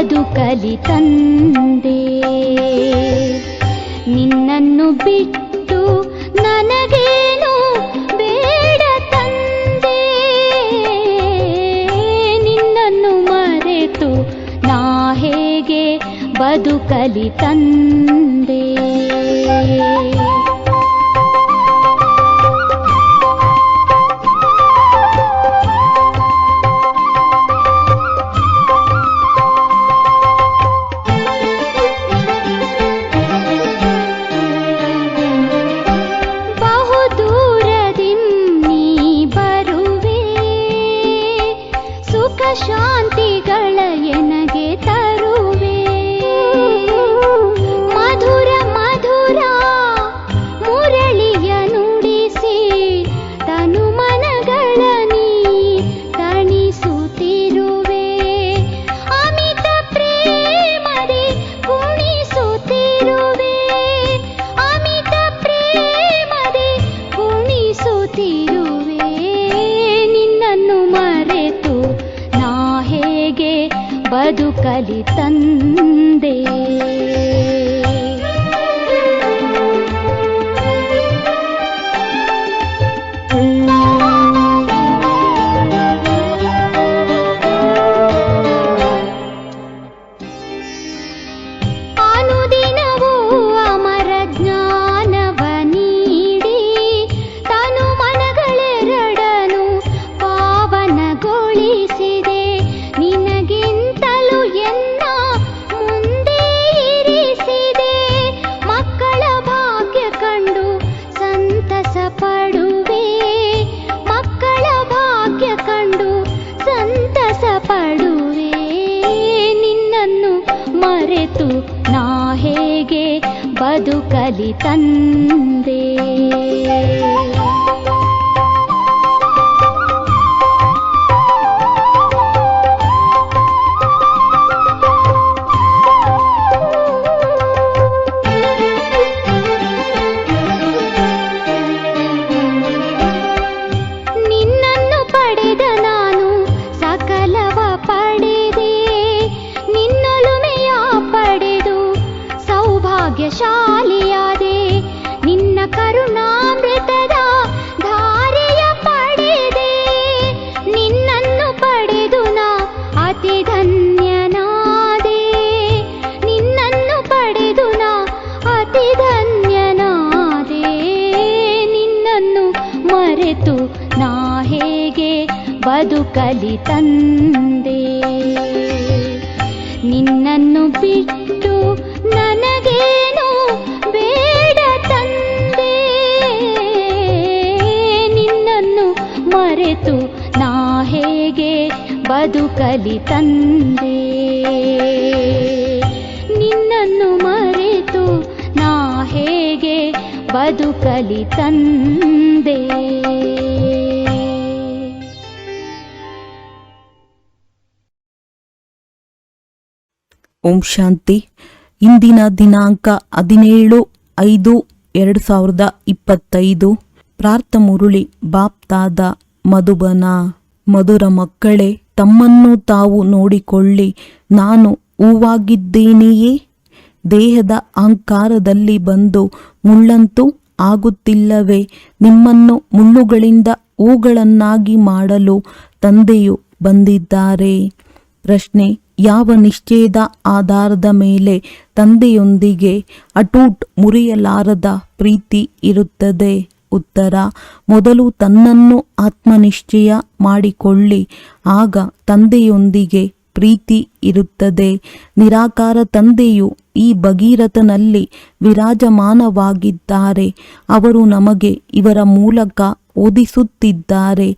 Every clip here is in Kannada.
ಬದುಕಲಿ ತಂದೆ. ನಿನ್ನನ್ನು ಬಿಟ್ಟು ನನಗೇನು ಬೇಡ ತಂದೆ, ನಿನ್ನನ್ನು ಮರೆತು ನಾ ಹೇಗೆ ಬದುಕಲಿ ತಂದೆ. ಶಾಂತಿಗಳ ಎನಗೆ ತರುವೆ, ಮಧುರ ಮಧುರ ಮುರಳಿಯ ನುಡಿಸಿ ತನು ಮನಗಳ ನೀ ತಣಿಸುತ್ತಿರುವೆ. ಅಮಿತ ಪ್ರೇಮದಿ ಕುಣಿಸುತ್ತಿರುವೆ, ಅಮಿತ ಪ್ರೇಮದಿ ಕುಣಿಸುತ್ತಿರುವೆ. ನಿನ್ನನ್ನು ಮರೆತು ಹೇಗೆ ಬದುಕಲಿ ತಂದೆ. ಅನುದಿನವೂ ಅಮರ ಜ್ಞಾನವ ನೀಡಿ ತನು ಮನಗಳೆರಡನು ಪಾವನಗೊಳಿಸಿದೆ. ನಿನಗಿಂತಲೂ ಎನ್ನ ಮುಂದೆ ಇರಿಸಿದೆ. ಮಕ್ಕಳ ಭಾಗ್ಯ ಕಂಡು ಸಂತಸ ಪಡುವೆ, ಮಕ್ಕಳ ಭಾಗ್ಯ ಕಂಡು ಸಂತಸ ಪಡುವೆ. ನಿನ್ನನ್ನು ಮರೆತು ನಾ ಹೇಗೆ ಬದುಕಲಿ ತಂದೆ. ಶಾಲಿಯಾದೆ ನಿನ್ನ ಕರುಣಾಮೃತದ ಧಾರೆಯ ಪಡೆದೆ. ನಿನ್ನನ್ನು ಪಡೆದು ನಾ ಅತಿ ಧನ್ಯನಾದೆ, ನಿನ್ನನ್ನು ಪಡೆದು ನಾ ಅತಿ ಧನ್ಯನಾದೆ. ನಿನ್ನನ್ನು ಮರೆತು ನಾ ಹೇಗೆ ಬದುಕಲಿ ತಂದೆ. ನಿನ್ನನ್ನು ಬಿಟ್ಟು ನನಗೇನು ಬೇಡ ತಂದೆ, ನಿನ್ನನ್ನು ಮರೆತು ನಾ ಹೇಗೆ ಬದುಕಲಿ ತಂದೆ. ನಿನ್ನನ್ನು ಮರೆತು ನಾ ಹೇಗೆ ಬದುಕಲಿ ತಂದೆ. ಓಂ ಶಾಂತಿ. ಇಂದಿನ ದಿನಾಂಕ 17/5/2025. ಪ್ರಾರ್ಥ ಮುರುಳಿ ಬಾಪ್ತಾದ ಮಧುಬನ. ಮಧುರ ಮಕ್ಕಳೇ, ತಮ್ಮನ್ನು ತಾವು ನೋಡಿಕೊಳ್ಳಿ. ನಾನು ಹೂವಾಗಿದ್ದೇನೆಯೇ? ದೇಹದ ಅಹಂಕಾರದಲ್ಲಿ ಬಂದು ಮುಳ್ಳಂತೂ ಆಗುತ್ತಿಲ್ಲವೇ? ನಿಮ್ಮನ್ನು ಮುಳ್ಳುಗಳಿಂದ ಹೂಗಳನ್ನಾಗಿ ಮಾಡಲು ತಂದೆಯು ಬಂದಿದ್ದಾರೆ. ಪ್ರಶ್ನೆ: ಯಾವ ನಿಶ್ಚಯದ ಆಧಾರದ ಮೇಲೆ ತಂದೆಯೊಂದಿಗೆ ಅಟೂಟ್ ಮುರಿಯಲಾರದ ಪ್ರೀತಿ ಇರುತ್ತದೆ? ಉತ್ತರ: ಮೊದಲು ತನ್ನನ್ನು ಆತ್ಮನಿಶ್ಚಯ ಮಾಡಿಕೊಳ್ಳಿ, ಆಗ ತಂದೆಯೊಂದಿಗೆ ಪ್ರೀತಿ ಇರುತ್ತದೆ. ನಿರಾಕಾರ ತಂದೆಯು ಈ ಭಗೀರಥನಲ್ಲಿ ವಿರಾಜಮಾನವಾಗಿದ್ದಾರೆ. ಅವರು ನಮಗೆ ಇವರ ಮೂಲಕ ಓದಿಸುತ್ತಿದ್ದಾರೆ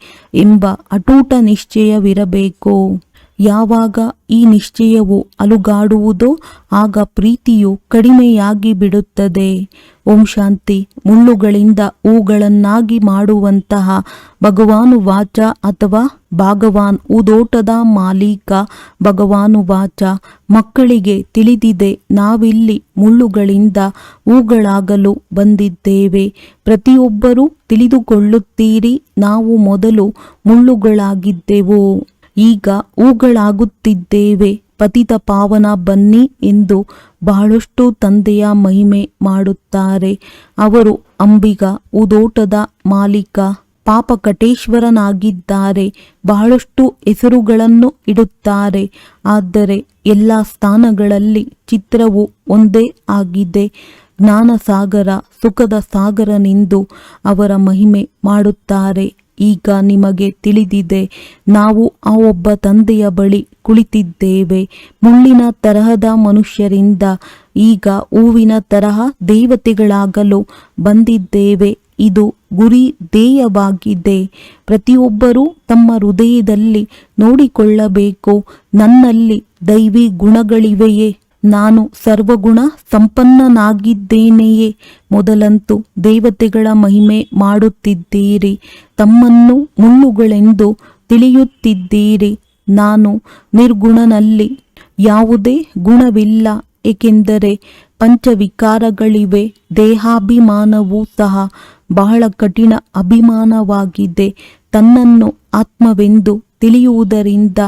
ಎಂಬ ಅಟೂಟ ನಿಶ್ಚಯವಿರಬೇಕು. ಯಾವಾಗ ಈ ನಿಶ್ಚಯವು ಅಲುಗಾಡುವುದೋ ಆಗ ಪ್ರೀತಿಯು ಕಡಿಮೆಯಾಗಿ ಬಿಡುತ್ತದೆ. ಓಂ ಶಾಂತಿ. ಮುಳ್ಳುಗಳಿಂದ ಹೂಗಳನ್ನಾಗಿ ಮಾಡುವಂತಹ ಭಗವಾನು ವಾಚ ಅಥವಾ ಭಾಗವಾನ್ ಹೂದೋಟದ ಮಾಲೀಕ ಭಗವಾನು ವಾಚ. ಮಕ್ಕಳಿಗೆ ತಿಳಿದಿದೆ, ನಾವಿಲ್ಲಿ ಮುಳ್ಳುಗಳಿಂದ ಹೂಗಳಾಗಲು ಬಂದಿದ್ದೇವೆ. ಪ್ರತಿಯೊಬ್ಬರೂ ತಿಳಿದುಕೊಳ್ಳುತ್ತೀರಿ, ನಾವು ಮೊದಲು ಮುಳ್ಳುಗಳಾಗಿದ್ದೆವು, ಈಗ ಹೂಗಳಾಗುತ್ತಿದ್ದೇವೆ. ಪತಿತ ಪಾವನ ಬನ್ನಿ ಎಂದು ಬಹಳಷ್ಟು ತಂದೆಯ ಮಹಿಮೆ ಮಾಡುತ್ತಾರೆ. ಅವರು ಅಂಬಿಗ ಉದೋಟದ ಮಾಲೀಕ ಪಾಪಕಟೇಶ್ವರನಾಗಿದ್ದಾರೆ. ಬಹಳಷ್ಟು ಹೆಸರುಗಳನ್ನು ಇಡುತ್ತಾರೆ, ಆದರೆ ಎಲ್ಲ ಸ್ಥಾನಗಳಲ್ಲಿ ಚಿತ್ರವು ಒಂದೇ ಆಗಿದೆ. ಜ್ಞಾನಸಾಗರ, ಸುಖದ ಸಾಗರನೆಂದು ಅವರ ಮಹಿಮೆ ಮಾಡುತ್ತಾರೆ. ಈಗ ನಿಮಗೆ ತಿಳಿದಿದೆ, ನಾವು ಆ ಒಬ್ಬ ತಂದೆಯ ಬಳಿ ಕುಳಿತಿದ್ದೇವೆ. ಮುಳ್ಳಿನ ತರಹದ ಮನುಷ್ಯರಿಂದ ಈಗ ಹೂವಿನ ತರಹ ದೇವತೆಗಳಾಗಲು ಬಂದಿದ್ದೇವೆ. ಇದು ಗುರಿ ಧ್ಯೇಯವಾಗಿದೆ. ಪ್ರತಿಯೊಬ್ಬರೂ ತಮ್ಮ ಹೃದಯದಲ್ಲಿ ನೋಡಿಕೊಳ್ಳಬೇಕು, ನನ್ನಲ್ಲಿ ದೈವಿ ಗುಣಗಳಿವೆಯೇ, ನಾನು ಸರ್ವಗುಣ ಸಂಪನ್ನನಾಗಿದ್ದೇನೆಯೇ. ಮೊದಲಂತೂ ದೇವತೆಗಳ ಮಹಿಮೆ ಮಾಡುತ್ತಿದ್ದೀರಿ, ತಮ್ಮನ್ನು ಮುಳ್ಳುಗಳೆಂದು ತಿಳಿಯುತ್ತಿದ್ದೀರಿ. ನಾನು ನಿರ್ಗುಣನಲ್ಲಿ ಯಾವುದೇ ಗುಣವಿಲ್ಲ, ಏಕೆಂದರೆ ಪಂಚವಿಕಾರಗಳಿವೆ. ದೇಹಾಭಿಮಾನವೂ ಸಹ ಬಹಳ ಕಠಿಣ ಅಭಿಮಾನವಾಗಿದೆ. ತನ್ನನ್ನು ಆತ್ಮವೆಂದು ತಿಳಿಯುವುದರಿಂದ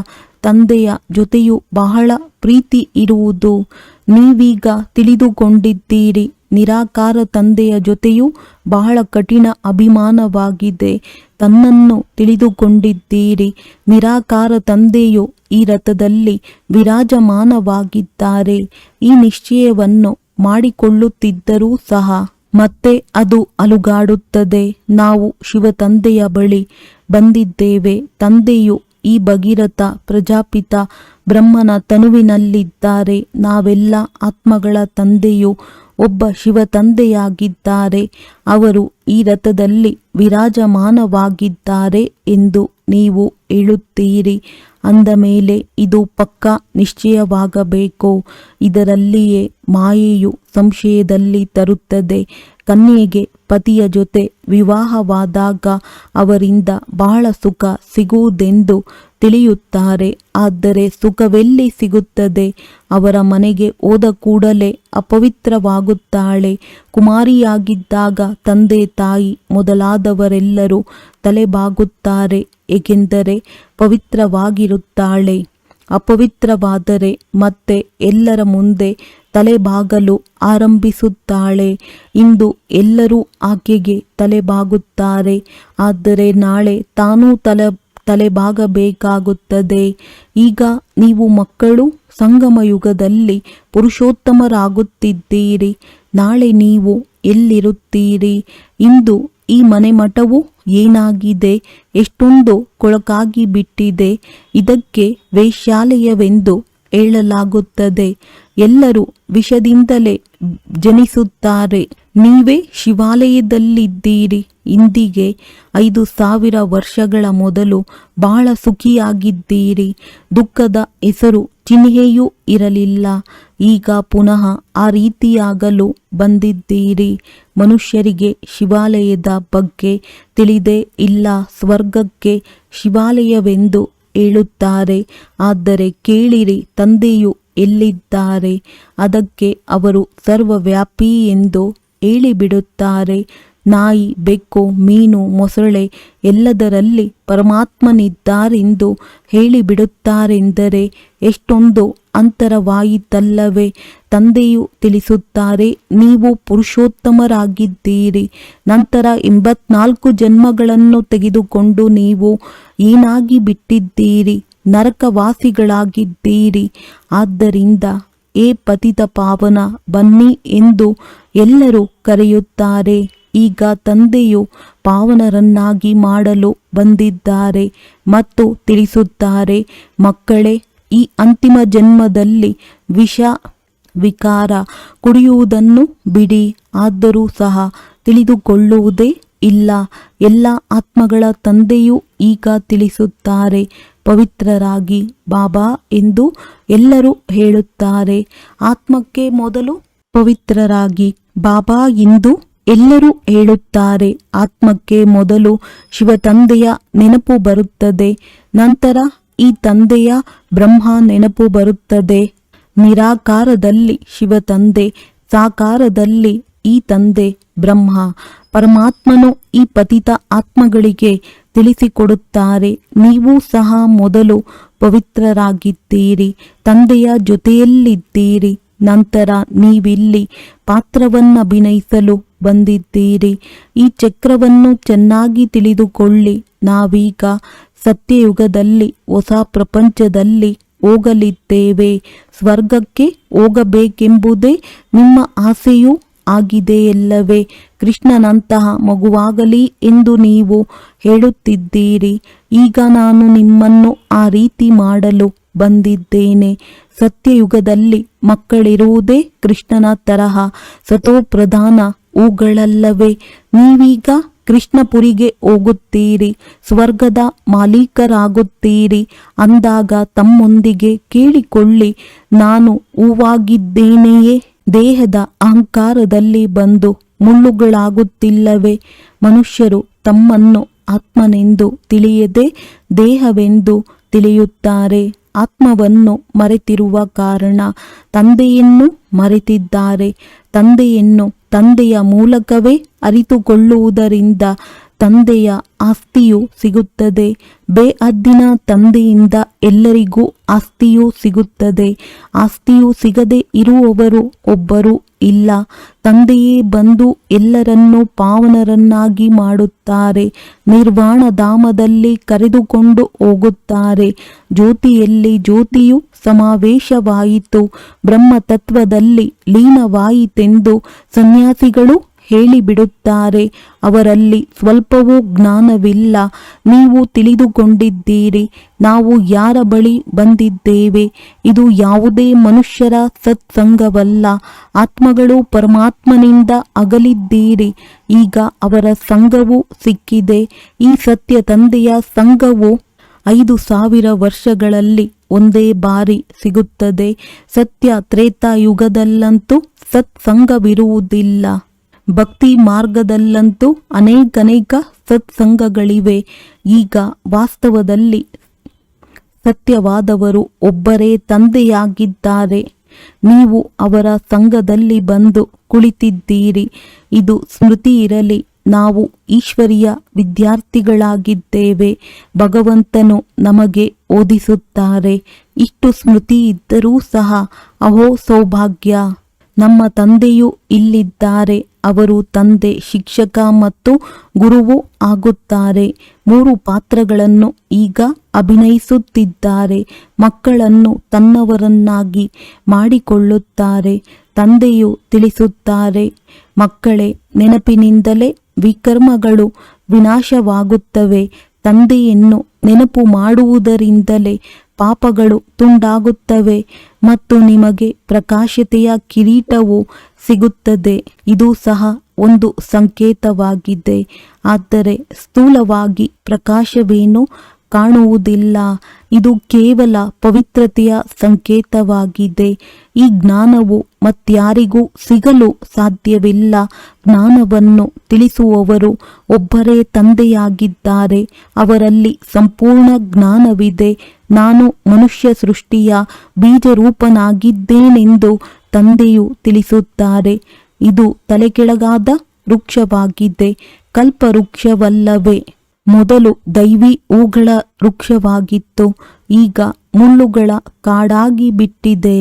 ತಂದೆಯ ಜೊತೆಯೂ ಬಹಳ ಪ್ರೀತಿ ಇರುವುದು. ನೀವೀಗ ತಿಳಿದುಕೊಂಡಿದ್ದೀರಿ, ನಿರಾಕಾರ ತಂದೆಯ ಜೊತೆಯೂ ಬಹಳ ಕಠಿಣ ಅಭಿಮಾನವಾಗಿದೆ. ತನ್ನನ್ನು ತಿಳಿದುಕೊಂಡಿದ್ದೀರಿ, ನಿರಾಕಾರ ತಂದೆಯು ಈ ರಥದಲ್ಲಿ ವಿರಾಜಮಾನವಾಗಿದ್ದಾರೆ. ಈ ನಿಶ್ಚಯವನ್ನು ಮಾಡಿಕೊಳ್ಳುತ್ತಿದ್ದರೂ ಸಹ ಮತ್ತೆ ಅದು ಅಲುಗಾಡುತ್ತದೆ. ನಾವು ಶಿವ ತಂದೆಯ ಬಳಿ ಬಂದಿದ್ದೇವೆ. ತಂದೆಯು ಈ ಭಗೀರಥ ಪ್ರಜಾಪಿತ ಬ್ರಹ್ಮನ ತನುವಿನಲ್ಲಿದ್ದಾರೆ. ನಾವೆಲ್ಲ ಆತ್ಮಗಳ ತಂದೆಯು ಒಬ್ಬ ಶಿವ ತಂದೆಯಾಗಿದ್ದಾರೆ. ಅವರು ಈ ರಥದಲ್ಲಿ ವಿರಾಜಮಾನವಾಗಿದ್ದಾರೆ ಎಂದು ನೀವು ಹೇಳುತ್ತೀರಿ. ಅಂದ ಮೇಲೆ ಇದು ಪಕ್ಕಾ ನಿಶ್ಚಯವಾಗಬೇಕು. ಇದರಲ್ಲಿಯೇ ಮಾಯೆಯು ಸಂಶಯದಲ್ಲಿ ತರುತ್ತದೆ. ಕನ್ಯೆಗೆ ಪತಿಯ ಜೊತೆ ವಿವಾಹವಾದಾಗ ಅವರಿಂದ ಬಹಳ ಸುಖ ಸಿಗುವುದೆಂದು ತಿಳಿಯುತ್ತಾರೆ. ಆದರೆ ಸುಖವೆಲ್ಲಿ ಸಿಗುತ್ತದೆ? ಅವರ ಮನೆಗೆ ಹೋದ ಕೂಡಲೇ ಅಪವಿತ್ರವಾಗುತ್ತಾಳೆ. ಕುಮಾರಿಯಾಗಿದ್ದಾಗ ತಂದೆ ತಾಯಿ ಮೊದಲಾದವರೆಲ್ಲರೂ ತಲೆಬಾಗುತ್ತಾರೆ, ಏಕೆಂದರೆ ಪವಿತ್ರವಾಗಿರುತ್ತಾಳೆ. ಅಪವಿತ್ರವಾದರೆ ಮತ್ತೆ ಎಲ್ಲರ ಮುಂದೆ ತಲೆಬಾಗಲು ಆರಂಭಿಸುತ್ತಾಳೆ. ಇಂದು ಎಲ್ಲರೂ ಆಕೆಗೆ ತಲೆಬಾಗುತ್ತಾರೆ, ಆದರೆ ನಾಳೆ ತಾನೂ ತಲೆಬಾಗಬೇಕಾಗುತ್ತದೆ. ಈಗ ನೀವು ಮಕ್ಕಳು ಸಂಗಮ ಯುಗದಲ್ಲಿ ಪುರುಷೋತ್ತಮರಾಗುತ್ತಿದ್ದೀರಿ. ನಾಳೆ ನೀವು ಎಲ್ಲಿರುತ್ತೀರಿ? ಇಂದು ಈ ಮನೆಮಠವು ಏನಾಗಿದೆ? ಎಷ್ಟೊಂದು ಕೊಳಕಾಗಿ ಬಿಟ್ಟಿದೆ. ಇದಕ್ಕೆ ವೇಶ್ಯಾಲಯವೆಂದು ಹೇಳಲಾಗುತ್ತದೆ. ಎಲ್ಲರೂ ವಿಷದಿಂದಲೇ ಜನಿಸುತ್ತಾರೆ. ನೀವೇ ಶಿವಾಲಯದಲ್ಲಿದ್ದೀರಿ. ಇಂದಿಗೆ 5,000 ವರ್ಷಗಳ ಮೊದಲು ಬಹಳ ಸುಖಿಯಾಗಿದ್ದೀರಿ. ದುಃಖದ ಹೆಸರು ಚಿಹ್ನೆಯೂ ಇರಲಿಲ್ಲ. ಈಗ ಪುನಃ ಆ ರೀತಿಯಾಗಲು ಬಂದಿದ್ದೀರಿ. ಮನುಷ್ಯರಿಗೆ ಶಿವಾಲಯದ ಬಗ್ಗೆ ತಿಳಿದೇ ಇಲ್ಲ. ಸ್ವರ್ಗಕ್ಕೆ ಶಿವಾಲಯವೆಂದು ಹೇಳುತ್ತಾರೆ. ಆದರೆ ಕೇಳಿರಿ, ತಂದೆಯು ಎಲ್ಲಿದ್ದಾರೆ? ಅದಕ್ಕೆ ಅವರು ಸರ್ವವ್ಯಾಪಿ ಎಂದು ಹೇಳಿಬಿಡುತ್ತಾರೆ. ನಾಯಿ, ಬೆಕ್ಕು, ಮೀನು, ಮೊಸಳೆ ಎಲ್ಲದರಲ್ಲಿ ಪರಮಾತ್ಮನಿದ್ದಾರೆಂದು ಹೇಳಿಬಿಡುತ್ತಾರೆಂದರೆ ಎಷ್ಟೊಂದು ಅಂತರವಾಯಿತಲ್ಲವೇ? ತಂದೆಯು ತಿಳಿಸುತ್ತಾರೆ, ನೀವು ಪುರುಷೋತ್ತಮರಾಗಿದ್ದೀರಿ. ನಂತರ 84 ಜನ್ಮಗಳನ್ನು ತೆಗೆದುಕೊಂಡು ನೀವು ಏನಾಗಿ ಬಿಟ್ಟಿದ್ದೀರಿ? ನರಕವಾಸಿಗಳಾಗಿದ್ದೀರಿ. ಆದ್ದರಿಂದ ಏ ಪತಿತ ಪಾವನ ಬನ್ನಿ ಎಂದು ಎಲ್ಲರೂ ಕರೆಯುತ್ತಾರೆ. ಈಗ ತಂದೆಯು ಪಾವನರನ್ನಾಗಿ ಮಾಡಲು ಬಂದಿದ್ದಾರೆ ಮತ್ತು ತಿಳಿಸುತ್ತಾರೆ, ಮಕ್ಕಳೇ, ಈ ಅಂತಿಮ ಜನ್ಮದಲ್ಲಿ ವಿಕಾರ ಕುಡಿಯುವುದನ್ನು ಬಿಡಿ. ಆದರೂ ಸಹ ತಿಳಿದುಕೊಳ್ಳುವುದೇ ಇಲ್ಲ. ಎಲ್ಲ ಆತ್ಮಗಳ ತಂದೆಯೂ ಈಗ ತಿಳಿಸುತ್ತಾರೆ, ಪವಿತ್ರರಾಗಿ ಬಾಬಾ ಎಂದು ಎಲ್ಲರೂ ಹೇಳುತ್ತಾರೆ. ಆತ್ಮಕ್ಕೆ ಮೊದಲು ಪವಿತ್ರರಾಗಿ ಬಾಬಾ ಎಂದು ಎಲ್ಲರೂ ಹೇಳುತ್ತಾರೆ. ಆತ್ಮಕ್ಕೆ ಮೊದಲು ಶಿವ ತಂದೆಯ ನೆನಪು ಬರುತ್ತದೆ. ನಂತರ ಈ ತಂದೆಯ ಬ್ರಹ್ಮ ನೆನಪು ಬರುತ್ತದೆ. ನಿರಾಕಾರದಲ್ಲಿ ಶಿವ ತಂದೆ, ಸಾಕಾರದಲ್ಲಿ ಈ ತಂದೆ ಬ್ರಹ್ಮ. ಪರಮಾತ್ಮನು ಈ ಪತಿತ ಆತ್ಮಗಳಿಗೆ ತಿಳಿಸಿಕೊಡುತ್ತಾರೆ, ನೀವು ಸಹ ಮೊದಲು ಪವಿತ್ರರಾಗಿದ್ದೀರಿ, ತಂದೆಯ ಜೊತೆಯಲ್ಲಿದ್ದೀರಿ, ನಂತರ ನೀವಿಲ್ಲಿ ಪಾತ್ರವನ್ನಭಿನಯಿಸಲು ಬಂದಿದ್ದೀರಿ. ಈ ಚಕ್ರವನ್ನು ಚೆನ್ನಾಗಿ ತಿಳಿದುಕೊಳ್ಳಿ. ನಾವೀಗ ಸತ್ಯಯುಗದಲ್ಲಿ ಹೊಸ ಪ್ರಪಂಚದಲ್ಲಿ ಹೋಗಲಿದ್ದೇವೆ. ಸ್ವರ್ಗಕ್ಕೆ ಹೋಗಬೇಕೆಂಬುದೇ ನಿಮ್ಮ ಆಸೆಯೂ ಆಗಿದೆಯಲ್ಲವೇ? ಕೃಷ್ಣನಂತಹ ಮಗುವಾಗಲಿ ಎಂದು ನೀವು ಹೇಳುತ್ತಿದ್ದೀರಿ. ಈಗ ನಾನು ನಿಮ್ಮನ್ನು ಆ ರೀತಿ ಮಾಡಲು ಬಂದಿದ್ದೇನೆ. ಸತ್ಯಯುಗದಲ್ಲಿ ಮಕ್ಕಳಿರುವುದೇ ಕೃಷ್ಣನ ತರಹ ಸತೋಪ್ರಧಾನ ಹೂಗಳಲ್ಲವೇ? ನೀವೀಗ ಕೃಷ್ಣಪುರಿಗೆ ಹೋಗುತ್ತೀರಿ, ಸ್ವರ್ಗದ ಮಾಲೀಕರಾಗುತ್ತೀರಿ ಅಂದಾಗ ತಮ್ಮೊಂದಿಗೆ ಕೇಳಿಕೊಳ್ಳಿ, ನಾನು ಹೂವಾಗಿದ್ದೇನೆಯೇ? ದೇಹದ ಅಹಂಕಾರದಲ್ಲಿ ಬಂದು ಮುಳ್ಳುಗಳಾಗುತ್ತಿಲ್ಲವೇ? ಮನುಷ್ಯರು ತಮ್ಮನ್ನು ಆತ್ಮನೆಂದು ತಿಳಿಯದೆ ದೇಹವೆಂದು ತಿಳಿಯುತ್ತಾರೆ. ಆತ್ಮವನ್ನು ಮರೆತಿರುವ ಕಾರಣ ತಂದೆಯನ್ನು ಮರೆತಿದ್ದಾರೆ. ತಂದೆಯನ್ನು ತಂದೆಯ ಮೂಲಕವೇ ಅರಿತುಕೊಳ್ಳುವುದರಿಂದ ತಂದೆಯ ಆಸ್ತಿಯು ಸಿಗುತ್ತದೆ. ಬೇಹದ್ದಿನ ತಂದೆಯಿಂದ ಎಲ್ಲರಿಗೂ ಆಸ್ತಿಯೂ ಸಿಗುತ್ತದೆ. ಆಸ್ತಿಯು ಸಿಗದೆ ಇರುವವರು ಒಬ್ಬರು ಇಲ್ಲ. ತಂದೆಯೇ ಬಂದು ಎಲ್ಲರನ್ನೂ ಪಾವನರನ್ನಾಗಿ ಮಾಡುತ್ತಾರೆ. ನಿರ್ವಾಣ ಧಾಮದಲ್ಲಿ ಕರೆದುಕೊಂಡು ಹೋಗುತ್ತಾರೆ. ಜ್ಯೋತಿಯಲ್ಲಿ ಜ್ಯೋತಿಯು ಸಮಾವೇಶವಾಯಿತು, ಬ್ರಹ್ಮತತ್ವದಲ್ಲಿ ಲೀನವಾಯಿತೆಂದು ಸನ್ಯಾಸಿಗಳು ಹೇಳಿಬಿಡುತ್ತಾರೆ. ಅವರಲ್ಲಿ ಸ್ವಲ್ಪವೂ ಜ್ಞಾನವಿಲ್ಲ. ನೀವು ತಿಳಿದುಕೊಂಡಿದ್ದೀರಿ, ನಾವು ಯಾರ ಬಳಿ ಬಂದಿದ್ದೇವೆ. ಇದು ಯಾವುದೇ ಮನುಷ್ಯರ ಸತ್ಸಂಗವಲ್ಲ. ಆತ್ಮಗಳು ಪರಮಾತ್ಮನಿಂದ ಅಗಲಿದ್ದೀರಿ. ಈಗ ಅವರ ಸಂಘವು ಸಿಕ್ಕಿದೆ. ಈ ಸತ್ಯ ತಂದೆಯ ಸಂಘವು 5000 ವರ್ಷಗಳಲ್ಲಿ ಒಂದೇ ಬಾರಿ ಸಿಗುತ್ತದೆ. ಸತ್ಯ ತ್ರೇತಾಯುಗದಲ್ಲಂತೂ ಸತ್ಸಂಗವಿರುವುದಿಲ್ಲ. ಭಕ್ತಿ ಮಾರ್ಗದಲ್ಲಂತೂ ಅನೇಕ ಸತ್ಸಂಗಗಳಿವೆ. ಈಗ ವಾಸ್ತವದಲ್ಲಿ ಸತ್ಯವಾದವರು ಒಬ್ಬರೇ ತಂದೆಯಾಗಿದ್ದಾರೆ. ನೀವು ಅವರ ಸಂಘದಲ್ಲಿ ಬಂದು ಕುಳಿತಿದ್ದೀರಿ. ಇದು ಸ್ಮೃತಿ ಇರಲಿ, ನಾವು ಈಶ್ವರಿಯ ವಿದ್ಯಾರ್ಥಿಗಳಾಗಿದ್ದೇವೆ. ಭಗವಂತನು ನಮಗೆ ಓದಿಸುತ್ತಾರೆ. ಇಷ್ಟು ಸ್ಮೃತಿ ಇದ್ದರೂ ಸಹ ಅಹೋ ಸೌಭಾಗ್ಯ, ನಮ್ಮ ತಂದೆಯೂ ಇಲ್ಲಿದ್ದಾರೆ. ಅವರು ತಂದೆ, ಶಿಕ್ಷಕ ಮತ್ತು ಗುರುವೂ ಆಗುತ್ತಾರೆ. 3 ಪಾತ್ರಗಳನ್ನು ಈಗ ಅಭಿನಯಿಸುತ್ತಿದ್ದಾರೆ. ಮಕ್ಕಳನ್ನು ತನ್ನವರನ್ನಾಗಿ ಮಾಡಿಕೊಳ್ಳುತ್ತಾರೆ. ತಂದೆಯು ತಿಳಿಸುತ್ತಾರೆ, ಮಕ್ಕಳೇ, ನೆನಪಿನಿಂದಲೇ ವಿಕರ್ಮಗಳು ವಿನಾಶವಾಗುತ್ತವೆ. ತಂದೆಯನ್ನು ನೆನಪು ಮಾಡುವುದರಿಂದಲೇ ಪಾಪಗಳು ತುಂಡಾಗುತ್ತವೆ ಮತ್ತು ನಿಮಗೆ ಪ್ರಕಾಶತೆಯ ಕಿರೀಟವು ಸಿಗುತ್ತದೆ. ಇದು ಸಹ ಒಂದು ಸಂಕೇತವಾಗಿದೆ. ಆದರೆ ಸ್ಥೂಲವಾಗಿ ಪ್ರಕಾಶವೇನೂ ಕಾಣುವುದಿಲ್ಲ. ಇದು ಕೇವಲ ಪವಿತ್ರತೆಯ ಸಂಕೇತವಾಗಿದೆ. ಈ ಜ್ಞಾನವು ಮತ್ಯಾರಿಗೂ ಸಿಗಲು ಸಾಧ್ಯವಿಲ್ಲ. ಜ್ಞಾನವನ್ನು ತಿಳಿಸುವವರು ಒಬ್ಬರೇ ತಂದೆಯಾಗಿದ್ದಾರೆ. ಅವರಲ್ಲಿ ಸಂಪೂರ್ಣ ಜ್ಞಾನವಿದೆ. ನಾನು ಮನುಷ್ಯ ಸೃಷ್ಟಿಯ ಬೀಜರೂಪನಾಗಿದ್ದೇನೆಂದು ತಂದೆಯು ತಿಳಿಸುತ್ತಾರೆ. ಇದು ತಲೆಕೆಳಗಾದ ವೃಕ್ಷವಾಗಿದೆ, ಕಲ್ಪವೃಕ್ಷವಲ್ಲವೇ. ಮೊದಲು ದೈವಿ ಹೂಗಳ ವೃಕ್ಷವಾಗಿತ್ತು, ಈಗ ಮುಳ್ಳುಗಳ ಕಾಡಾಗಿ ಬಿಟ್ಟಿದೆ.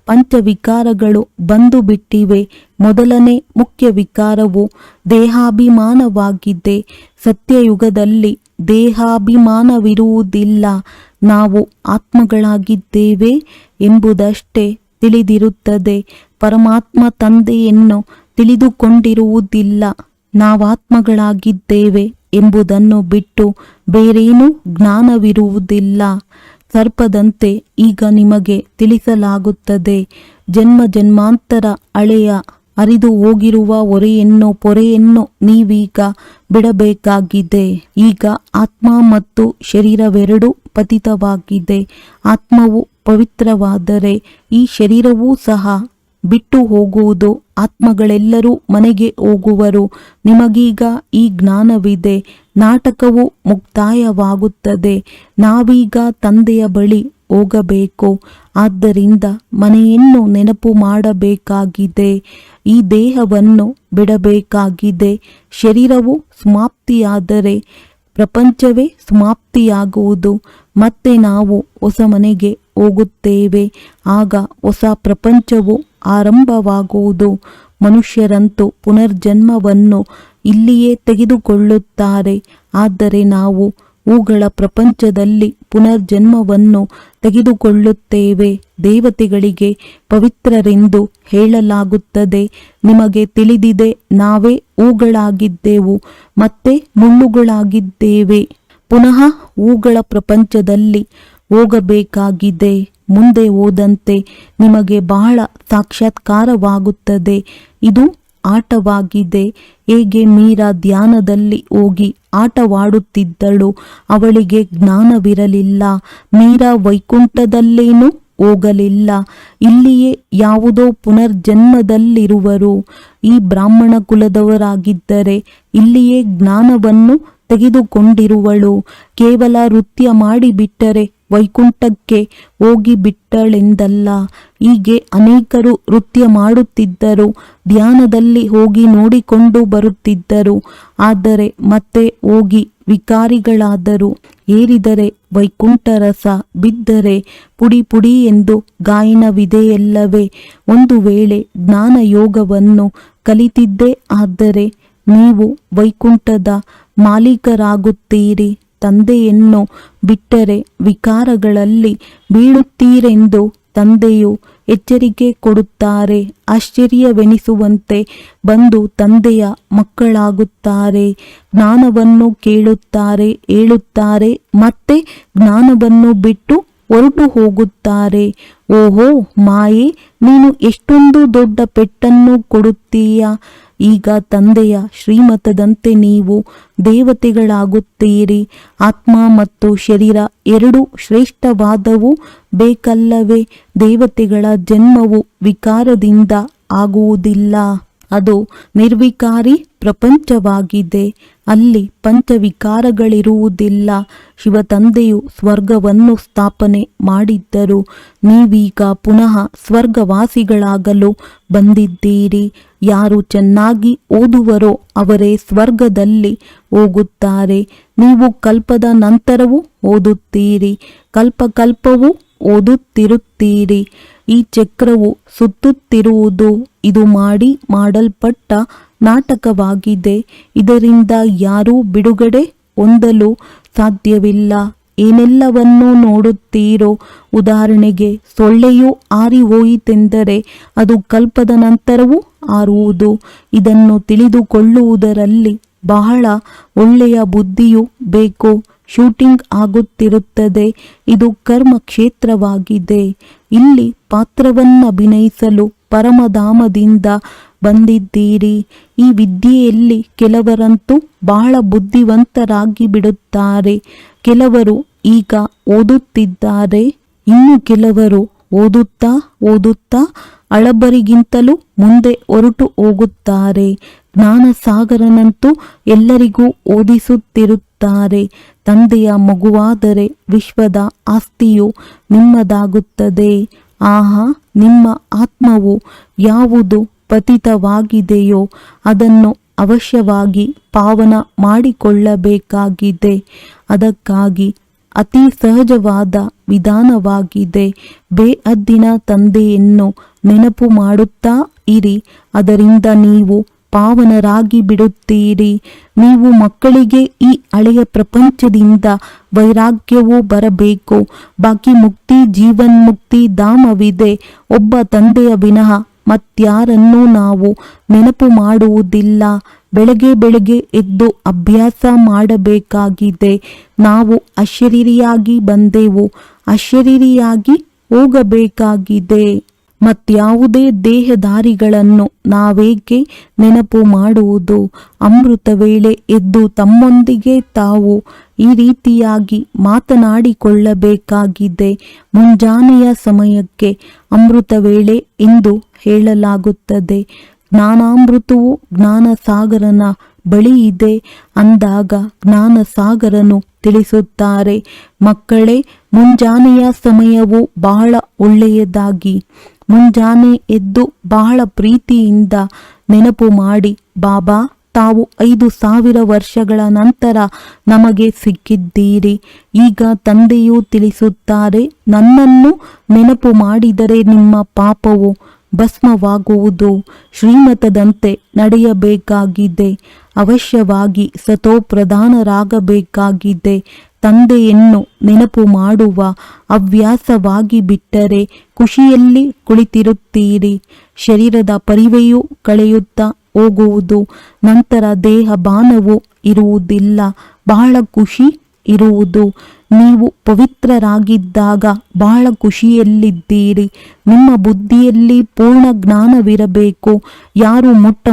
ಪಂಚವಿಕಾರಗಳು ಬಂದು ಬಿಟ್ಟಿವೆ. ಮೊದಲನೇ ಮುಖ್ಯ ವಿಕಾರವು ದೇಹಾಭಿಮಾನವಾಗಿದೆ. ಸತ್ಯಯುಗದಲ್ಲಿ ದೇಹಾಭಿಮಾನವಿರುವುದಿಲ್ಲ. ನಾವು ಆತ್ಮಗಳಾಗಿದ್ದೇವೆ ಎಂಬುದಷ್ಟೇ ತಿಳಿದಿರುತ್ತದೆ. ಪರಮಾತ್ಮ ತಂದೆಯನ್ನು ತಿಳಿದುಕೊಂಡಿರುವುದಿಲ್ಲ. ನಾವಾತ್ಮಗಳಾಗಿದ್ದೇವೆ ಎಂಬುದನ್ನು ಬಿಟ್ಟು ಬೇರೇನೂ ಜ್ಞಾನವಿರುವುದಿಲ್ಲ. ಸರ್ಪದಂತೆ ಈಗ ನಿಮಗೆ ತಿಳಿಸಲಾಗುತ್ತದೆ. ಜನ್ಮ ಜನ್ಮಾಂತರ ಹಳೆಯ ಹರಿದು ಹೋಗಿರುವ ಪೊರೆಯನ್ನು ನೀವೀಗ ಬಿಡಬೇಕಾಗಿದೆ. ಈಗ ಆತ್ಮ ಮತ್ತು ಶರೀರವೆರಡೂ ಪತಿತವಾಗಿದೆ. ಆತ್ಮವು ಪವಿತ್ರವಾದರೆ ಈ ಶರೀರವೂ ಸಹ ಬಿಟ್ಟು ಹೋಗುವುದು. ಆತ್ಮಗಳೆಲ್ಲರೂ ಮನೆಗೆ ಹೋಗುವರು. ನಿಮಗೀಗ ಈ ಜ್ಞಾನವಿದೆ. ನಾಟಕವು ಮುಕ್ತಾಯವಾಗುತ್ತದೆ. ನಾವೀಗ ತಂದೆಯ ಬಳಿ ಹೋಗಬೇಕು. ಆದ್ದರಿಂದ ಮನೆಯನ್ನು ನೆನಪು ಮಾಡಬೇಕಾಗಿದೆ. ಈ ದೇಹವನ್ನು ಬಿಡಬೇಕಾಗಿದೆ. ಶರೀರವು ಸಮಾಪ್ತಿಯಾದರೆ ಪ್ರಪಂಚವೇ ಸಮಾಪ್ತಿಯಾಗುವುದು. ಮತ್ತೆ ನಾವು ಹೊಸ ಮನೆಗೆ ಹೋಗುತ್ತೇವೆ. ಆಗ ಹೊಸ ಪ್ರಪಂಚವು ಆರಂಭವಾಗುವುದು. ಮನುಷ್ಯರಂತೂ ಪುನರ್ಜನ್ಮವನ್ನು ಇಲ್ಲಿಯೇ ತೆಗೆದುಕೊಳ್ಳುತ್ತಾರೆ. ಆದರೆ ನಾವು ಹೂಗಳ ಪ್ರಪಂಚದಲ್ಲಿ ಪುನರ್ಜನ್ಮವನ್ನು ತೆಗೆದುಕೊಳ್ಳುತ್ತೇವೆ. ದೇವತೆಗಳಿಗೆ ಪವಿತ್ರರೆಂದು ಹೇಳಲಾಗುತ್ತದೆ. ನಿಮಗೆ ತಿಳಿದಿದೆ, ನಾವೇ ಹೂಗಳಾಗಿದ್ದೆವು, ಮತ್ತೆ ಮುಳ್ಳುಗಳಾಗಿದ್ದೇವೆ. ಪುನಃ ಹೂಗಳ ಪ್ರಪಂಚದಲ್ಲಿ ಹೋಗಬೇಕಾಗಿದೆ. ಮುಂದೆ ಹೋದಂತೆ ನಿಮಗೆ ಬಹಳ ಸಾಕ್ಷಾತ್ಕಾರವಾಗುತ್ತದೆ. ಇದು ಆಟವಾಗಿದೆ. ಹೇಗೆ ಮೀರಾ ಧ್ಯಾನದಲ್ಲಿ ಹೋಗಿ ಆಟವಾಡುತ್ತಿದ್ದಳು. ಅವಳಿಗೆ ಜ್ಞಾನವಿರಲಿಲ್ಲ. ಮೀರಾ ವೈಕುಂಠದಲ್ಲೇನೂ ಹೋಗಲಿಲ್ಲ. ಇಲ್ಲಿಯೇ ಯಾವುದೋ ಪುನರ್ಜನ್ಮದಲ್ಲಿರುವರು. ಈ ಬ್ರಾಹ್ಮಣ ಕುಲದವರಾಗಿದ್ದರೆ ಇಲ್ಲಿಯೇ ಜ್ಞಾನವನ್ನು ತೆಗೆದುಕೊಂಡಿರುವಳು. ಕೇವಲ ನೃತ್ಯ ಮಾಡಿಬಿಟ್ಟರೆ ವೈಕುಂಠಕ್ಕೆ ಹೋಗಿಬಿಟ್ಟಳೆಂದಲ್ಲ. ಹೀಗೆ ಅನೇಕರು ನೃತ್ಯ ಮಾಡುತ್ತಿದ್ದರು, ಧ್ಯಾನದಲ್ಲಿ ಹೋಗಿ ನೋಡಿಕೊಂಡು ಬರುತ್ತಿದ್ದರು. ಆದರೆ ಮತ್ತೆ ಹೋಗಿ ವಿಕಾರಿಗಳಾದರು. ಏರಿದರೆ ವೈಕುಂಠ ರಸ, ಬಿದ್ದರೆ ಪುಡಿ ಪುಡಿ ಎಂದು ಗಾಯನವಿದೆಯಲ್ಲವೇ. ಒಂದು ವೇಳೆ ಜ್ಞಾನ ಯೋಗವನ್ನು ಕಲಿತಿದ್ದೇ ಆದರೆ ನೀವು ವೈಕುಂಠದ ಮಾಲೀಕರಾಗುತ್ತೀರಿ. ತಂದೆಯನ್ನು ಬಿಟ್ಟರೆ ವಿಕಾರಗಳಲ್ಲಿ ಬೀಳುತ್ತೀರೆಂದು ತಂದೆಯು ಎಚ್ಚರಿಕೆ ಕೊಡುತ್ತಾರೆ. ಆಶ್ಚರ್ಯವೆನಿಸುವಂತೆ ಬಂದು ತಂದೆಯ ಮಕ್ಕಳಾಗುತ್ತಾರೆ. ಜ್ಞಾನವನ್ನು ಕೇಳುತ್ತಾರೆ, ಹೇಳುತ್ತಾರೆ, ಮತ್ತೆ ಜ್ಞಾನವನ್ನು ಬಿಟ್ಟು ಹೊರಟು ಹೋಗುತ್ತಾರೆ. ಓಹೋ ಮಾಯೆ, ನೀನು ಎಷ್ಟೊಂದು ದೊಡ್ಡ ಪೆಟ್ಟನ್ನು ಕೊಡುತ್ತೀಯ. ಈಗ ತಂದೆಯ ಶ್ರೀಮತದಂತೆ ನೀವು ದೇವತೆಗಳಾಗುತ್ತೀರಿ. ಆತ್ಮ ಮತ್ತು ಶರೀರ ಎರಡೂ ಶ್ರೇಷ್ಠವಾದವು ಬೇಕಲ್ಲವೇ. ದೇವತೆಗಳ ಜನ್ಮವು ವಿಕಾರದಿಂದ ಆಗುವುದಿಲ್ಲ. ಅದು ನಿರ್ವಿಕಾರಿ ಪ್ರಪಂಚವಾಗಿದೆ. ಅಲ್ಲಿ ಪಂಚವಿಕಾರಗಳಿರುವುದಿಲ್ಲ. ಶಿವತಂದೆಯು ಸ್ವರ್ಗವನ್ನು ಸ್ಥಾಪನೆ ಮಾಡಿದ್ದರು. ನೀವೀಗ ಪುನಃ ಸ್ವರ್ಗವಾಸಿಗಳಾಗಲು ಬಂದಿದ್ದೀರಿ. ಯಾರು ಚೆನ್ನಾಗಿ ಓದುವರೋ ಅವರೇ ಸ್ವರ್ಗದಲ್ಲಿ ಹೋಗುತ್ತಾರೆ. ನೀವು ಕಲ್ಪದ ನಂತರವೂ ಓದುತ್ತೀರಿ, ಕಲ್ಪಕಲ್ಪವೂ ಓದುತ್ತಿರುತ್ತೀರಿ. ಈ ಚಕ್ರವು ಸುತ್ತುತ್ತಿರುವುದು. ಇದು ಮಾಡಲ್ಪಟ್ಟ ನಾಟಕವಾಗಿದೆ. ಇದರಿಂದ ಯಾರೂ ಬಿಡುಗಡೆ ಹೊಂದಲು ಸಾಧ್ಯವಿಲ್ಲ. ಏನೆಲ್ಲವನ್ನೂ ನೋಡುತ್ತೀರೋ, ಉದಾಹರಣೆಗೆ ಸೊಳ್ಳೆಯು ಹಾರಿ ಹೋಯಿತೆಂದರೆ ಅದು ಕಲ್ಪದ ನಂತರವೂ ಹಾರುವುದು. ಇದನ್ನು ತಿಳಿದುಕೊಳ್ಳುವುದರಲ್ಲಿ ಬಹಳ ಒಳ್ಳೆಯ ಬುದ್ಧಿಯೂ ಬೇಕು. ಶೂಟಿಂಗ್ ಆಗುತ್ತಿರುತ್ತದೆ. ಇದು ಕರ್ಮ ಕ್ಷೇತ್ರವಾಗಿದೆ. ಇಲ್ಲಿ ಪಾತ್ರವನ್ನಭಿನಯಿಸಲು ಪರಮಧಾಮದಿಂದ ಬಂದಿದ್ದೀರಿ. ಈ ವಿದ್ಯೆಯಲ್ಲಿ ಕೆಲವರಂತೂ ಬಹಳ ಬುದ್ಧಿವಂತರಾಗಿ ಬಿಡುತ್ತಾರೆ. ಕೆಲವರು ಈಗ ಓದುತ್ತಿದ್ದಾರೆ. ಇನ್ನು ಕೆಲವರು ಓದುತ್ತಾ ಓದುತ್ತಾ ಹಳಬರಿಗಿಂತಲೂ ಮುಂದೆ ಹೊರಟು ಹೋಗುತ್ತಾರೆ. ಜ್ಞಾನಸಾಗರನಂತೂ ಎಲ್ಲರಿಗೂ ಓದಿಸುತ್ತಿರುತ್ತಾರೆ. ತಂದೆಯ ಮಗುವಾದರೆ ವಿಶ್ವದ ಆಸ್ತಿಯು ನಿಮ್ಮದಾಗುತ್ತದೆ. ಆಹಾ, ನಿಮ್ಮ ಆತ್ಮವು ಯಾವುದು ಪತಿತವಾಗಿದೆಯೋ ಅದನ್ನು ಅವಶ್ಯವಾಗಿ ಪಾವನ ಮಾಡಿಕೊಳ್ಳಬೇಕಾಗಿದೆ. ಅದಕ್ಕಾಗಿ ಅತಿ ಸಹಜವಾದ ವಿಧಾನವಾಗಿದೆ. ಬೇಹದ್ದಿನ ತಂದೆಯನ್ನು ನೆನಪು ಮಾಡುತ್ತಾ ಇರಿ. ಅದರಿಂದ ನೀವು ಪಾವನರಾಗಿ ಬಿಡುತ್ತೀರಿ. ನೀವು ಮಕ್ಕಳಿಗೆ ಈ ಹಳೆಯ ಪ್ರಪಂಚದಿಂದ ವೈರಾಗ್ಯವೂ ಬರಬೇಕು. ಬಾಕಿ ಮುಕ್ತಿ, ಜೀವನ್ಮುಕ್ತಿ ಧಾಮವಿದೆ. ಒಬ್ಬ ತಂದೆಯ ವಿನಃ ಮತ್ಯಾರನ್ನೂ ನಾವು ನೆನಪು ಮಾಡುವುದಿಲ್ಲ. ಬೆಳಗ್ಗೆ ಎದ್ದು ಅಭ್ಯಾಸ ಮಾಡಬೇಕಾಗಿದೆ. ನಾವು ಅಶರೀರಿಯಾಗಿ ಬಂದೆವು, ಅಶರೀರಿಯಾಗಿ ಹೋಗಬೇಕಾಗಿದೆ. ಮತ್ಯಾವುದೇ ದೇಹಧಾರಿಗಳನ್ನು ನಾವೇಕೆ ನೆನಪು ಮಾಡುವುದು? ಅಮೃತ ವೇಳೆ ಎದ್ದು ತಮ್ಮೊಂದಿಗೆ ತಾವು ಈ ರೀತಿಯಾಗಿ ಮಾತನಾಡಿಕೊಳ್ಳಬೇಕಾಗಿದೆ. ಮುಂಜಾನೆಯ ಸಮಯಕ್ಕೆ ಅಮೃತ ವೇಳೆ ಎಂದು ಹೇಳಲಾಗುತ್ತದೆ. ಜ್ಞಾನಾಮೃತವು ಜ್ಞಾನಸಾಗರನ ಬಳಿ ಇದೆ ಅಂದಾಗ ಜ್ಞಾನಸಾಗರನು ತಿಳಿಸುತ್ತಾರೆ, ಮಕ್ಕಳೇ, ಮುಂಜಾನೆಯ ಸಮಯವು ಬಹಳ ಒಳ್ಳೆಯದಾಗಿ ಮುಂಜಾನೆ ಎದ್ದು ಬಹಳ ಪ್ರೀತಿಯಿಂದ ನೆನಪು ಮಾಡಿ, ಬಾಬಾ ತಾವು 5,000 ವರ್ಷಗಳ ನಂತರ ನಮಗೆ ಸಿಕ್ಕಿದ್ದೀರಿ. ಈಗ ತಂದೆಯು ತಿಳಿಸುತ್ತಾರೆ, ನನ್ನನ್ನು ನೆನಪು ಮಾಡಿದರೆ ನಿಮ್ಮ ಪಾಪವು ಭಸ್ಮವಾಗುವುದು. ಶ್ರೀಮತದಂತೆ ನಡೆಯಬೇಕಾಗಿದೆ. ಅವಶ್ಯವಾಗಿ ಸತೋಪ್ರಧಾನರಾಗಬೇಕಾಗಿದೆ. ತಂದೆಯನ್ನು ನೆನಪು ಮಾಡುವ ಹವ್ಯಾಸವಾಗಿ ಬಿಟ್ಟರೆ ಖುಷಿಯಲ್ಲಿ ಕುಳಿತಿರುತ್ತೀರಿ. ಶರೀರದ ಪರಿವೆಯು ಕಳೆಯುತ್ತಾ ಹೋಗುವುದು. ನಂತರ ದೇಹ ಬಾನವು ಇರುವುದಿಲ್ಲ. ಬಹಳ ಖುಷಿ ಇರುವುದು. ನೀವು ಪವಿತ್ರರಾಗಿದ್ದಾಗ ಬಹಳ ಖುಷಿಯಲ್ಲಿದ್ದೀರಿ. ನಿಮ್ಮ ಬುದ್ಧಿಯಲ್ಲಿ ಪೂರ್ಣ ಜ್ಞಾನವಿರಬೇಕು. ಯಾರು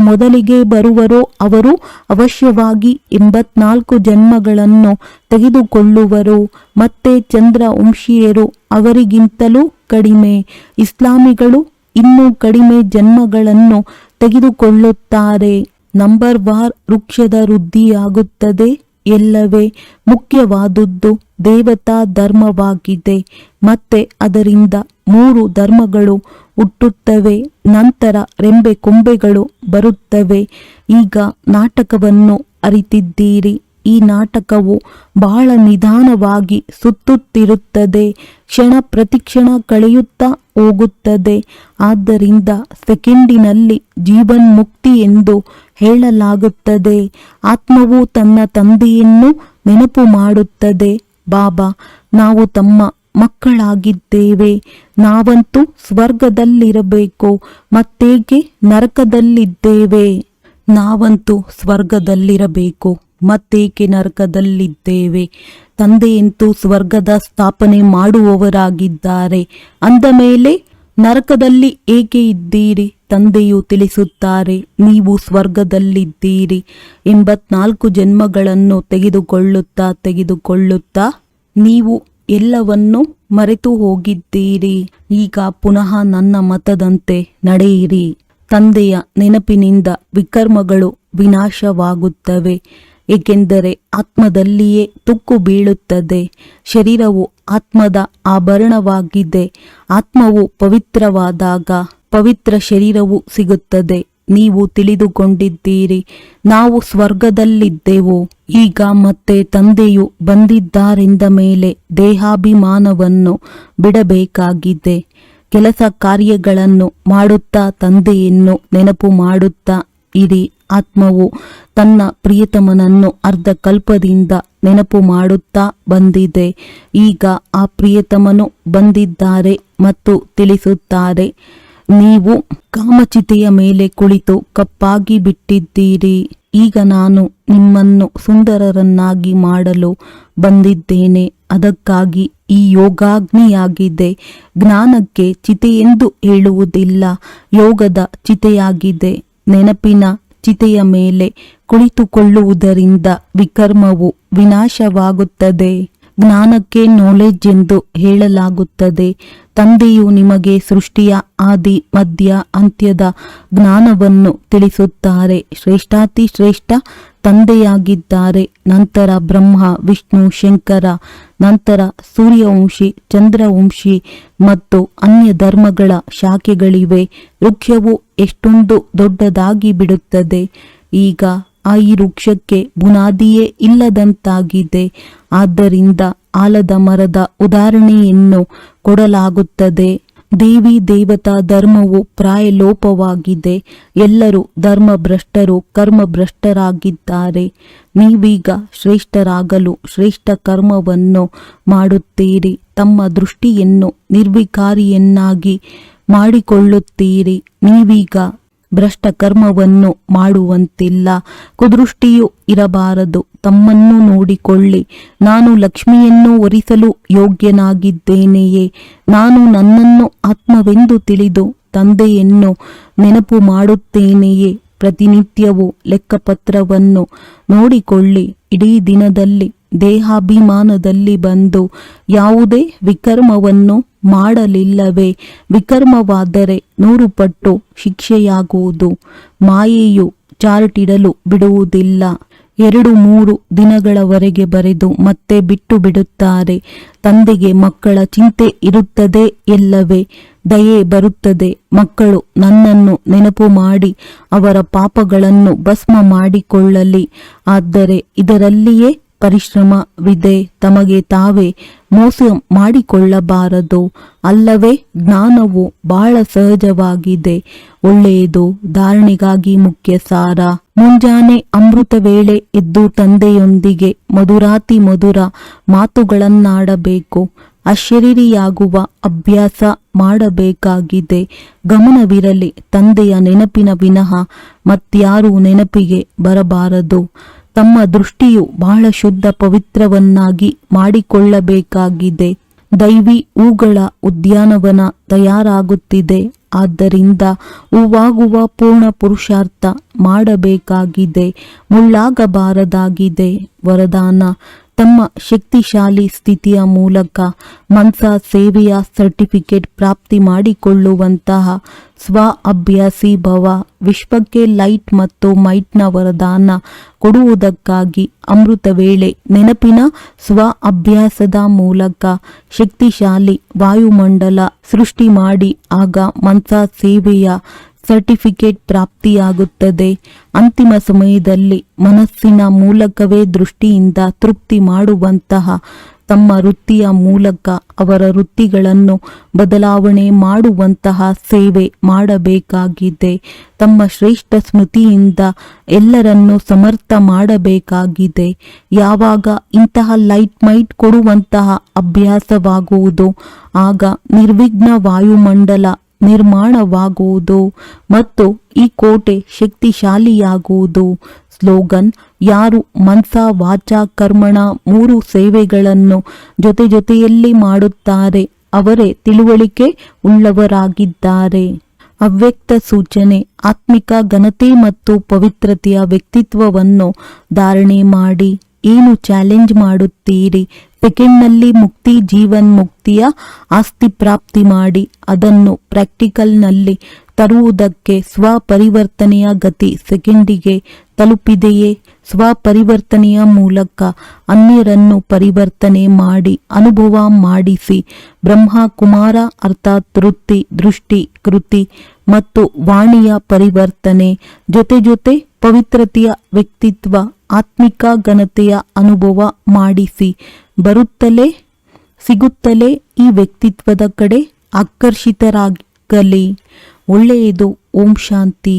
ಮೊದಲಿಗೆ ಬರುವರೋ ಅವರು ಅವಶ್ಯವಾಗಿ 84 ಜನ್ಮಗಳನ್ನು ತೆಗೆದುಕೊಳ್ಳುವರು. ಮತ್ತೆ ಚಂದ್ರವಂಶೀಯರು ಅವರಿಗಿಂತಲೂ ಕಡಿಮೆ. ಇಸ್ಲಾಮಿಗಳು ಇನ್ನೂ ಕಡಿಮೆ ಜನ್ಮಗಳನ್ನು ತೆಗೆದುಕೊಳ್ಳುತ್ತಾರೆ. ನಂಬರ್ ವಾರ್ ವೃಕ್ಷದ ವೃದ್ಧಿಯಾಗುತ್ತದೆ. ಎಲ್ಲವೇ ಮುಖ್ಯವಾದುದು ದೇವತಾ ಧರ್ಮವಾಗಿದೆ. ಮತ್ತೆ ಅದರಿಂದ 3 ಧರ್ಮಗಳು ಹುಟ್ಟುತ್ತವೆ. ನಂತರ ರೆಂಬೆ ಕೊಂಬೆಗಳು ಬರುತ್ತವೆ. ಈಗ ನಾಟಕವನ್ನು ಅರಿತಿದ್ದೀರಿ. ಈ ನಾಟಕವು ಬಹಳ ನಿಧಾನವಾಗಿ ಸುತ್ತುತ್ತಿರುತ್ತದೆ. ಕ್ಷಣ ಪ್ರತಿಕ್ಷಣ ಕಳೆಯುತ್ತಾ ಹೋಗುತ್ತದೆ. ಆದ್ದರಿಂದ ಸೆಕೆಂಡಿನಲ್ಲಿ ಜೀವನ್ಮುಕ್ತಿ ಎಂದು ಹೇಳಲಾಗುತ್ತದೆ. ಆತ್ಮವು ತನ್ನ ತಂದೆಯನ್ನು ನೆನಪು ಮಾಡುತ್ತದೆ. ಬಾಬಾ, ನಾವು ತಮ್ಮ ಮಕ್ಕಳಾಗಿದ್ದೇವೆ. ನಾವಂತೂ ಸ್ವರ್ಗದಲ್ಲಿರಬೇಕು. ಮತ್ತೇಕೆ ನರಕದಲ್ಲಿದ್ದೇವೆ? ನಾವಂತೂ ಸ್ವರ್ಗದಲ್ಲಿರಬೇಕು. ಮತ್ತೇಕೆ ನರಕದಲ್ಲಿದ್ದೇವೆ? ತಂದೆಯಂತೂ ಸ್ವರ್ಗದ ಸ್ಥಾಪನೆ ಮಾಡುವವರಾಗಿದ್ದಾರೆ. ಅಂದ ಮೇಲೆ ನರಕದಲ್ಲಿ ಏಕೆ ಇದ್ದೀರಿ? ತಂದೆಯು ತಿಳಿಸುತ್ತಾರೆ, ನೀವು ಸ್ವರ್ಗದಲ್ಲಿದ್ದೀರಿ. 84 ಜನ್ಮಗಳನ್ನು ತೆಗೆದುಕೊಳ್ಳುತ್ತಾ ನೀವು ಎಲ್ಲವನ್ನೂ ಮರೆತು ಹೋಗಿದ್ದೀರಿ. ಈಗ ಪುನಃ ನನ್ನ ಮತದಂತೆ ನಡೆಯಿರಿ. ತಂದೆಯ ನೆನಪಿನಿಂದ ವಿಕರ್ಮಗಳು ವಿನಾಶವಾಗುತ್ತವೆ. ಏಕೆಂದರೆ ಆತ್ಮದಲ್ಲಿಯೇ ತುಕ್ಕು ಬೀಳುತ್ತದೆ. ಶರೀರವು ಆತ್ಮದ ಆಭರಣವಾಗಿದೆ. ಆತ್ಮವು ಪವಿತ್ರವಾದಾಗ ಪವಿತ್ರ ಶರೀರವು ಸಿಗುತ್ತದೆ. ನೀವು ತಿಳಿದುಕೊಂಡಿದ್ದೀರಿ, ನಾವು ಸ್ವರ್ಗದಲ್ಲಿದ್ದೆವು. ಈಗ ಮತ್ತೆ ತಂದೆಯು ಬಂದಿದ್ದಾರೆಂದ ಮೇಲೆ ದೇಹಾಭಿಮಾನವನ್ನು ಬಿಡಬೇಕಾಗಿದೆ. ಕೆಲಸ ಕಾರ್ಯಗಳನ್ನು ಮಾಡುತ್ತಾ ತಂದೆಯನ್ನು ನೆನಪು ಮಾಡುತ್ತಾ ಇರಿ. ಆತ್ಮವು ತನ್ನ ಪ್ರಿಯತಮನನ್ನು ಅರ್ಧಕಲ್ಪದಿಂದ ನೆನಪು ಮಾಡುತ್ತಾ ಬಂದಿದೆ. ಈಗ ಆ ಪ್ರಿಯತಮನು ಬಂದಿದ್ದಾರೆ ಮತ್ತು ತಿಳಿಸುತ್ತಾರೆ, ನೀವು ಕಾಮಚಿತೆಯ ಮೇಲೆ ಕುಳಿತು ಕಪ್ಪಾಗಿ ಬಿಟ್ಟಿದ್ದೀರಿ. ಈಗ ನಾನು ನಿಮ್ಮನ್ನು ಸುಂದರರನ್ನಾಗಿ ಮಾಡಲು ಬಂದಿದ್ದೇನೆ. ಅದಕ್ಕಾಗಿ ಈ ಯೋಗಾಗ್ನಿಯಾಗಿದೆ. ಜ್ಞಾನಕ್ಕೆ ಚಿತೆಯೆಂದು ಹೇಳುವುದಿಲ್ಲ, ಯೋಗದ ಚಿತೆಯಾಗಿದೆ. ನೆನಪಿನ ಚಿತೆಯ ಮೇಲೆ ಕುಳಿತುಕೊಳ್ಳುವುದರಿಂದ ವಿಕರ್ಮವು ವಿನಾಶವಾಗುತ್ತದೆ. ಜ್ಞಾನಕ್ಕೆ ನಾಲೆಡ್ಜ್ ಎಂದು ಹೇಳಲಾಗುತ್ತದೆ. ತಂದೆಯು ನಿಮಗೆ ಸೃಷ್ಟಿಯ ಆದಿ ಮಧ್ಯ ಅಂತ್ಯದ ಜ್ಞಾನವನ್ನು ತಿಳಿಸುತ್ತಾರೆ. ಶ್ರೇಷ್ಠಾತಿ ಶ್ರೇಷ್ಠ ತಂದೆಯಾಗಿದ್ದಾರೆ. ನಂತರ ಬ್ರಹ್ಮ, ವಿಷ್ಣು, ಶಂಕರ, ನಂತರ ಸೂರ್ಯವಂಶಿ, ಚಂದ್ರವಂಶಿ ಮತ್ತು ಅನ್ಯ ಧರ್ಮಗಳ ಶಾಖೆಗಳಿವೆ. ವೃಕ್ಷವು ಎಷ್ಟೊಂದು ದೊಡ್ಡದಾಗಿ ಬಿಡುತ್ತದೆ. ಈಗ ಈ ವೃಕ್ಷಕ್ಕೆ ಬುನಾದಿಯೇ ಇಲ್ಲದಂತಾಗಿದೆ. ಆದ್ದರಿಂದ ಆಲದ ಮರದ ಉದಾಹರಣೆಯನ್ನು ಕೊಡಲಾಗುತ್ತದೆ. ದೇವಿ ದೇವತಾ ಧರ್ಮವು ಪ್ರಾಯಲೋಪವಾಗಿದೆ. ಎಲ್ಲರೂ ಧರ್ಮಭ್ರಷ್ಟರು, ಕರ್ಮಭ್ರಷ್ಟರಾಗಿದ್ದಾರೆ. ನೀವೀಗ ಶ್ರೇಷ್ಠರಾಗಲು ಶ್ರೇಷ್ಠ ಕರ್ಮವನ್ನು ಮಾಡುತ್ತೀರಿ. ತಮ್ಮ ದೃಷ್ಟಿಯನ್ನು ನಿರ್ವಿಕಾರಿಯನ್ನಾಗಿ ಮಾಡಿಕೊಳ್ಳುತ್ತೀರಿ. ನೀವೀಗ ಭ್ರಷ್ಟ ಕರ್ಮವನ್ನು ಮಾಡುವಂತಿಲ್ಲ. ಕುದೃಷ್ಟಿಯು ಇರಬಾರದು. ತಮ್ಮನ್ನು ನೋಡಿಕೊಳ್ಳಿ. ನಾನು ಲಕ್ಷ್ಮಿಯನ್ನು ವರಿಸಲು ಯೋಗ್ಯನಾಗಿದ್ದೇನೆಯೇ? ನಾನು ನನ್ನನ್ನು ಆತ್ಮವೆಂದು ತಿಳಿದು ತಂದೆಯನ್ನು ನೆನಪು ಮಾಡುತ್ತೇನೆಯೇ? ಪ್ರತಿನಿತ್ಯವೂ ಲೆಕ್ಕಪತ್ರವನ್ನು ನೋಡಿಕೊಳ್ಳಿ. ಇಡೀ ದಿನದಲ್ಲಿ ದೇಹಾಭಿಮಾನದಲ್ಲಿ ಬಂದು ಯಾವುದೇ ವಿಕರ್ಮವನ್ನು ಮಾಡಲಿಲ್ಲವೇ ವಿಕರ್ಮವಾದರೆ 100 ಪಟ್ಟು ಶಿಕ್ಷೆಯಾಗುವುದು. ಮಾಯೆಯು ಚಾರ್ಟಿಡಲು ಬಿಡುವುದಿಲ್ಲ. 2-3 ದಿನಗಳವರೆಗೆ ಬರೆದು ಮತ್ತೆ ಬಿಟ್ಟು ಬಿಡುತ್ತಾರೆ. ತಂದೆಗೆ ಮಕ್ಕಳ ಚಿಂತೆ ಇರುತ್ತದೆ ಎಲ್ಲವೇ? ದಯೆ ಬರುತ್ತದೆ. ಮಕ್ಕಳು ನನ್ನನ್ನು ನೆನಪು ಮಾಡಿ ಅವರ ಪಾಪಗಳನ್ನು ಭಸ್ಮ ಮಾಡಿಕೊಳ್ಳಲಿ. ಆದರೆ ಇದರಲ್ಲಿಯೇ ಪರಿಶ್ರಮವಿದೆ. ತಮಗೆ ತಾವೇ ಮೋಸ ಮಾಡಿಕೊಳ್ಳಬಾರದು ಅಲ್ಲವೇ? ಜ್ಞಾನವು ಬಹಳ ಸಹಜವಾಗಿದೆ. ಒಳ್ಳೆಯದು. ಧಾರಣೆಗಾಗಿ ಮುಖ್ಯ ಸಾರ. ಮುಂಜಾನೆ ಅಮೃತ ವೇಳೆ ಎದ್ದು ತಂದೆಯೊಂದಿಗೆ ಮಧುರಾತಿ ಮಧುರ ಮಾತುಗಳನ್ನಾಡಬೇಕು. ಅಶರೀರಿಯಾಗುವ ಅಭ್ಯಾಸ ಮಾಡಬೇಕಾಗಿದೆ. ಗಮನವಿರಲಿ, ತಂದೆಯ ನೆನಪಿನ ವಿನಃ ಮತ್ಯಾರೂ ನೆನಪಿಗೆ ಬರಬಾರದು. ತಮ್ಮ ದೃಷ್ಟಿಯು ಬಹಳ ಶುದ್ಧ ಪವಿತ್ರವನ್ನಾಗಿ ಮಾಡಿಕೊಳ್ಳಬೇಕಾಗಿದೆ. ದೈವಿ ಹೂಗಳ ಉದ್ಯಾನವನ ತಯಾರಾಗುತ್ತಿದೆ. ಆದ್ದರಿಂದ ಹೂವಾಗುವ ಪೂರ್ಣ ಪುರುಷಾರ್ಥ ಮಾಡಬೇಕಾಗಿದೆ. ಮುಳ್ಳಾಗಬಾರದಾಗಿದೆ. ವರದಾನ: ತಮ್ಮ ಶಕ್ತಿಶಾಲಿ ಸ್ಥಿತಿಯ ಮೂಲಕ ಮನ್ಸಾ ಸೇವೆಯ ಸರ್ಟಿಫಿಕೇಟ್ ಪ್ರಾಪ್ತಿ ಮಾಡಿಕೊಳ್ಳುವಂತಹ ಸ್ವ ಅಭ್ಯಾಸಿ ಭವ. ವಿಶ್ವಕ್ಕೆ ಲೈಟ್ ಮತ್ತು ಮೈಟ್ನ ವರದಾನ ಕೊಡುವುದಕ್ಕಾಗಿ ಅಮೃತ ವೇಳೆ ನೆನಪಿನ ಸ್ವ ಅಭ್ಯಾಸದ ಮೂಲಕ ಶಕ್ತಿಶಾಲಿ ವಾಯುಮಂಡಲ ಸೃಷ್ಟಿ ಮಾಡಿ ಆಗ ಮನ್ಸಾ ಸೇವೆಯ ಸರ್ಟಿಫಿಕೇಟ್ ಪ್ರಾಪ್ತಿಯಾಗುತ್ತದೆ. ಅಂತಿಮ ಸಮಯದಲ್ಲಿ ಮನಸ್ಸಿನ ಮೂಲಕವೇ ದೃಷ್ಟಿಯಿಂದ ತೃಪ್ತಿ ಮಾಡುವಂತಹ ತಮ್ಮ ವೃತ್ತಿಯ ಮೂಲಕ ಅವರ ವೃತ್ತಿಗಳನ್ನು ಬದಲಾವಣೆ ಮಾಡುವಂತಹ ಸೇವೆ ಮಾಡಬೇಕಾಗಿದೆ. ತಮ್ಮ ಶ್ರೇಷ್ಠ ಸ್ಮೃತಿಯಿಂದ ಎಲ್ಲರನ್ನೂ ಸಮರ್ಥ ಮಾಡಬೇಕಾಗಿದೆ. ಯಾವಾಗ ಇಂತಹ ಲೈಟ್ ಮೈಟ್ ಕೊಡುವಂತಹ ಅಭ್ಯಾಸವಾಗುವುದು ಆಗ ನಿರ್ವಿಘ್ನ ವಾಯುಮಂಡಲ ನಿರ್ಮಾಣವಾಗುವುದು ಮತ್ತು ಈ ಕೋಟೆ ಶಕ್ತಿಶಾಲಿಯಾಗುವುದು. ಸ್ಲೋಗನ್: ಯಾರು ಮನ್ಸಾ ವಾಚಾ ಕರ್ಮಣ 3 ಸೇವೆಗಳನ್ನು ಜೊತೆಯಲ್ಲಿ ಮಾಡುತ್ತಾರೆ ಅವರೇ ತಿಳುವಳಿಕೆ ಉಳ್ಳವರಾಗಿದ್ದಾರೆ. ಅವ್ಯಕ್ತ ಸೂಚನೆ: ಆತ್ಮಿಕ ಘನತೆ ಮತ್ತು ಪವಿತ್ರತೆಯ ವ್ಯಕ್ತಿತ್ವವನ್ನು ಧಾರಣೆ ಮಾಡಿ. ಏನು ಚಾಲೆಂಜ್ ಮಾಡುತ್ತೀರಿ? ಸೆಕೆಂಡ್ನಲ್ಲಿ ಮುಕ್ತಿ ಜೀವನ್ ಮುಕ್ತಿಯ ಆಸ್ತಿ ಪ್ರಾಪ್ತಿ ಮಾಡಿ ಅದನ್ನು ಪ್ರಾಕ್ಟಿಕಲ್ನಲ್ಲಿ ತರುವುದಕ್ಕೆ ಸ್ವಪರಿವರ್ತನೆಯ ಗತಿ ಸೆಕೆಂಡಿಗೆ ತಲುಪಿದೆಯೇ? ಸ್ವಪರಿವರ್ತನೆಯ ಮೂಲಕ ಅನ್ಯರನ್ನು ಪರಿವರ್ತನೆ ಮಾಡಿ ಅನುಭವ ಮಾಡಿಸಿ. ಬ್ರಹ್ಮ ಕುಮಾರ ಅರ್ಥಾತ್ ವೃತ್ತಿ, ದೃಷ್ಟಿ, ಕೃತಿ ಮತ್ತು ವಾಣಿಯ ಪರಿವರ್ತನೆ ಜೊತೆ ಪವಿತ್ರತೆಯ ವ್ಯಕ್ತಿತ್ವ, ಆತ್ಮಿಕ ಘನತೆಯ ಅನುಭವ ಮಾಡಿಸಿ. ಬರುತ್ತಲೇ ಸಿಗುತ್ತಲೇ ಈ ವ್ಯಕ್ತಿತ್ವದ ಕಡೆ ಆಕರ್ಷಿತರಾಗಲಿ. ಒಳ್ಳೆಯದು. ಓಂ ಶಾಂತಿ.